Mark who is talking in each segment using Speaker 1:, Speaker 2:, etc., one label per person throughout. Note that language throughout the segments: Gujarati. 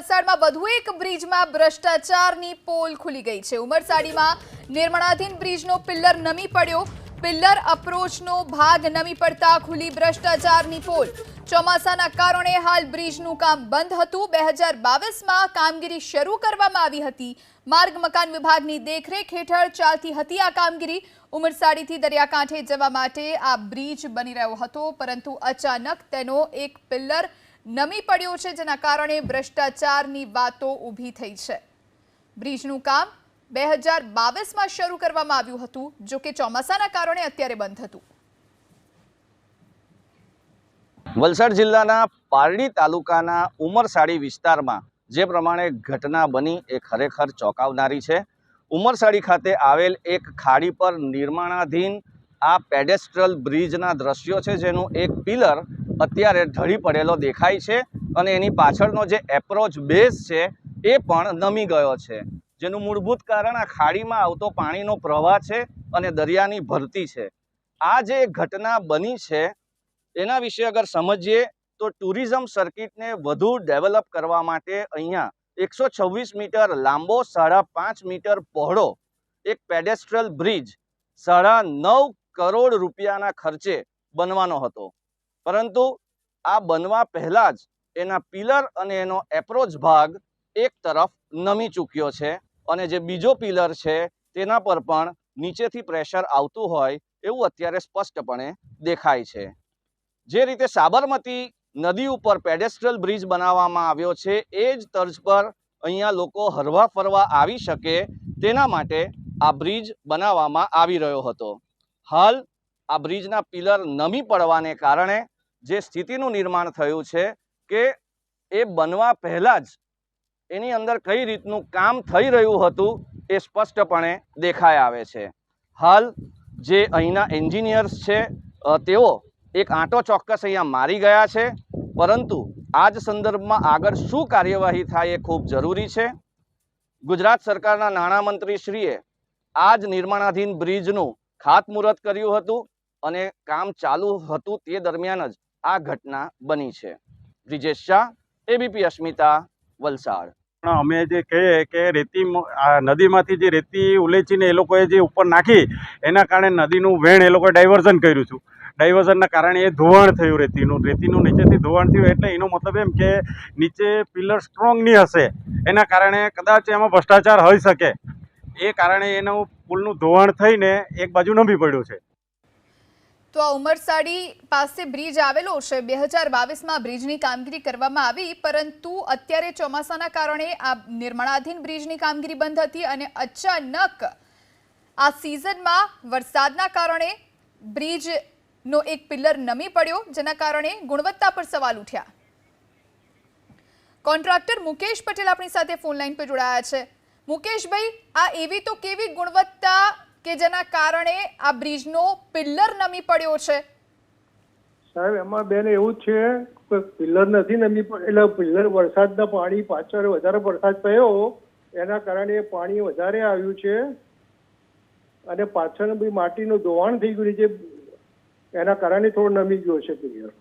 Speaker 1: વલસાડમાં વધુ એક બ્રિજમાં ભ્રષ્ટાચારની પોલ ખુલી ગઈ છે। ઉમરસાડીમાં નિર્માણાધીન બ્રિજનો પિલ્લર નમી પડ્યો। પિલ્લર અપ્રોચનો ભાગ નમી પડતા ખુલી ભ્રષ્ટાચારની પોલ। ચોમાસાના કારણે હાલ બ્રિજનું કામ બંધ હતું। 2022માં કામગીરી શરૂ કરવામાં આવી હતી। માર્ગ મકાન વિભાગની દેખરેખ હેઠળ ચાલતી હતી આ કામગીરી। ઉમરસાડીથી દરિયાકાંઠે જવા માટે આ બ્રિજ બની રહ્યો હતો, પરંતુ અચાનક તેનો એક પિલ્લર નમી પડ્યો છે, જેના કારણે ભ્રષ્ટાચારની વાતો ઊભી થઈ છે। બ્રિજનું કામ 2022માં શરૂ કરવામાં આવ્યું હતું, જો કે ચોમાસાના કારણે અત્યારે બંધ હતું।
Speaker 2: વલસાડ જિલ્લાના પારડી તાલુકાના ઉમરસાડી વિસ્તારમાં જે પ્રમાણે ઘટના બની એ ખરેખર ચોંકાવનારી છે। ઉમરસાડી ખાતે આવેલ એક ખાડી પર નિર્માણાધીન આ પેડેસ્ટ્રલ બ્રિજના દ્રશ્યો છે, જેનું એક પિલર અત્યારે ઢળી પડેલો દેખાય છે અને એની પાછળનો જે એપ્રોચ બેઝ છે એ પણ નમી ગયો છે, જેનું મૂળભૂત કારણ આ ખાડીમાં આવતો પાણીનો પ્રવાહ છે અને દરિયાની ભરતી છે। આ જે ઘટના બની છે એના વિશે અગર સમજીએ તો ટુરિઝમ સર્કિટને વધુ ડેવલપ કરવા માટે અહીંયા 126 મીટર લાંબો 5.5 મીટર પહોળો એક પેડેસ્ટ્રલ બ્રિજ 9.5 કરોડ રૂપિયાના ખર્ચે બનવાનો હતો, પરંતુ આ બનવા પહેલા જ એના પિલર અને એનો એપ્રોચ ભાગ એક તરફ નમી ચૂક્યો છે અને જે બીજો પિલર છે તેના પર પણ નીચેથી પ્રેશર આવતું હોય એવું અત્યારે સ્પષ્ટપણે દેખાય છે। જે રીતે સાબરમતી નદી ઉપર પેડેસ્ટ્રલ બ્રિજ બનાવવામાં આવ્યો છે એ જ તર્જ પર અહીંયા લોકો હરવા ફરવા આવી શકે તેના માટે આ બ્રિજ બનાવવામાં આવી રહ્યો હતો। હાલ આ બ્રિજના પિલર નમી પડવાને કારણે જે સ્થિતિનું નિર્માણ થયું છે કે એ બનવા પહેલાં જ એની અંદર કઈ રીતનું કામ થઈ રહ્યું હતું એ સ્પષ્ટપણે દેખાઈ આવે છે। હાલ જે અહીંના એન્જિનિયર્સ છે તેઓ એક આંટો ચોક્કસ અહીંયા મારી ગયા છે, પરંતુ આ જ સંદર્ભમાં આગળ શું કાર્યવાહી થાય એ ખૂબ જરૂરી છે। ગુજરાત સરકારના નાણામંત્રીશ્રીએ આ જ નિર્માણાધીન બ્રિજનું ખાતમુહૂર્ત કર્યું હતું અને કામ ચાલુ હતું તે દરમિયાન જ આ ઘટના બની છે। બ્રિજેશ શાહ, એબીપી અસ્મિતા, વલસાડ।
Speaker 3: અમે જે કહીએ કે રેતી નદીમાંથી જે રેતી ઉલેચીને એ લોકોએ જે ઉપર નાખી એના કારણે નદીનું વેણ એ લોકોએ ડાયવર્ઝન કર્યું હતું। ડાયવર્ઝનના કારણે એ ધોવાણ થયું રેતીનું નીચેથી ધોવાણ થયું, એટલે એનો મતલબ એમ કે નીચે પિલર સ્ટ્રોંગ નહીં હશે, એના કારણે કદાચ એમાં ભ્રષ્ટાચાર હોઈ શકે, એ કારણે એનું પુલનું ધોવાણ થઈને એક બાજુ નમી પડ્યું છે।
Speaker 1: તો આ ઉમરસાડી પાસે બ્રિજ આવેલો છે। 2022માં બ્રિજની કામગીરી કરવામાં આવી, પરંતુ અત્યારે ચોમાસાના કારણે આ નિર્માણાધીન બ્રિજની કામગીરી બંધ હતી અને અચાનક આ સિઝનમાં વરસાદના કારણે બ્રિજનો એક પિલ્લર નમી પડ્યો, જેના કારણે ગુણવત્તા પર સવાલ ઉઠ્યા। કોન્ટ્રાક્ટર મુકેશ પટેલ આપણી સાથે ફોન લાઈન પર જોડાયા છે। મુકેશભાઈ, આ એવી તો કેવી ગુણવત્તા કે જેના કારણે આ બ્રિજનો પિલ્લર નમી પડ્યો છે?
Speaker 4: સાહેબ, એમાં બેન એવું છે કે પિલ્લર નથી નમી પડેલા, પિલ્લર વરસાદના પાણી પાછળ વધારે વરસાદ થયો એના કારણે પાણી વધારે આવ્યું છે અને પાછળ બી માટીનું ધોવાણ થઈ ગયું છે, એના કારણે થોડું નમી ગયો છે પિલ્લર।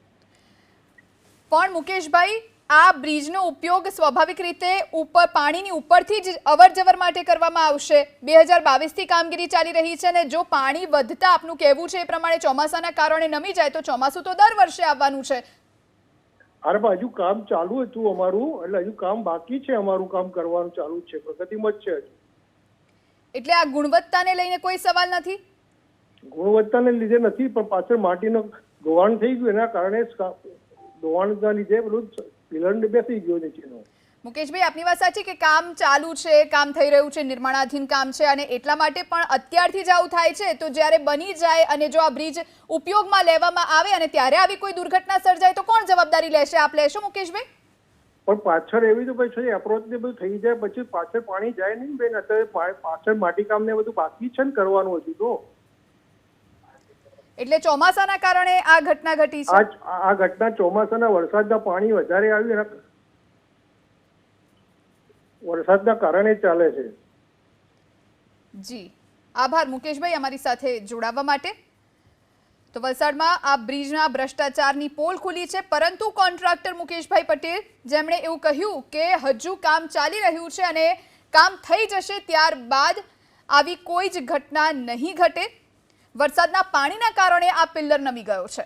Speaker 1: પણ મુકેશભાઈ, આ બ્રિજનો ઉપયોગ સ્વાભાવિક રીતે ઉપર પાણીની ઉપરથી જ અવર જવર માટે કરવામાં આવશે। 2022થી કામગીરી ચાલી રહી છે અને જો પાણી વધતા આપનું કહેવું છે એ પ્રમાણે ચોમાસાના કારણે નમી જાય તો ચોમાસું તો દર વર્ષે આવવાનું છે।
Speaker 4: અરે હજુ કામ ચાલુ હતું અમારું, એટલે હજુ કામ બાકી છે, અમારું કામ કરવાનું ચાલુ છે, પ્રગતિમાં જ છે।
Speaker 1: એટલે આ ગુણવત્તાને લઈને કોઈ સવાલ નથી?
Speaker 4: ગુણવત્તાને લીધે નથી, પણ પાછળ માટીનું ધોવાણ થઈ ગયું એના કારણે ધોવાણના લીધે બધું પિલર બેસી ગયો નીચેનો।
Speaker 1: મુકેશભાઈ, આપની વાત સાચી કે કામ ચાલુ છે, કામ થઈ રહ્યું છે, નિર્માણાધીન કામ છે અને એટલા માટે પણ અત્યારથી જ આવું થાય છે, તો જ્યારે બની જાય અને જો આ બ્રિજ ઉપયોગમાં લેવામાં આવે અને ત્યારે આવી કોઈ દુર્ઘટના સર્જાય તો કોણ જવાબદારી લેશે? આપ લેશો મુકેશભાઈ?
Speaker 4: પણ પાછળ એવી તો પછી એપ્રોચ ને બધું થઈ જાય પછી પાછળ પાણી જાય નહીં બેન, અત્યારે પાછળ માટી કામ ને બધું બાકી છે ને કરવાનું હજુ તો।
Speaker 1: એટલે ચોમાસાના કારણે આ ઘટના ઘટી છે?
Speaker 4: આ ઘટના ચોમાસાના વરસાદના પાણી વધારે આવ્યું એના વરસાદના કારણે ચાલે છે।
Speaker 1: જી, આભાર મુકેશભાઈ અમારી સાથે જોડાવા માટે। તો વલસાડમાં આ બ્રિજના ભ્રષ્ટાચારની પોલ ખુલી છે, પરંતુ કોન્ટ્રાક્ટર મુકેશભાઈ પટેલ જેમણે એવું કહ્યું કે હજુ કામ ચાલી રહ્યું છે અને કામ થઈ જશે ત્યારબાદ આવી કોઈ જ ઘટના નહીં ઘટે. વરસાદના પાણીના કારણે આ પિલ્લર નમી ગયો છે.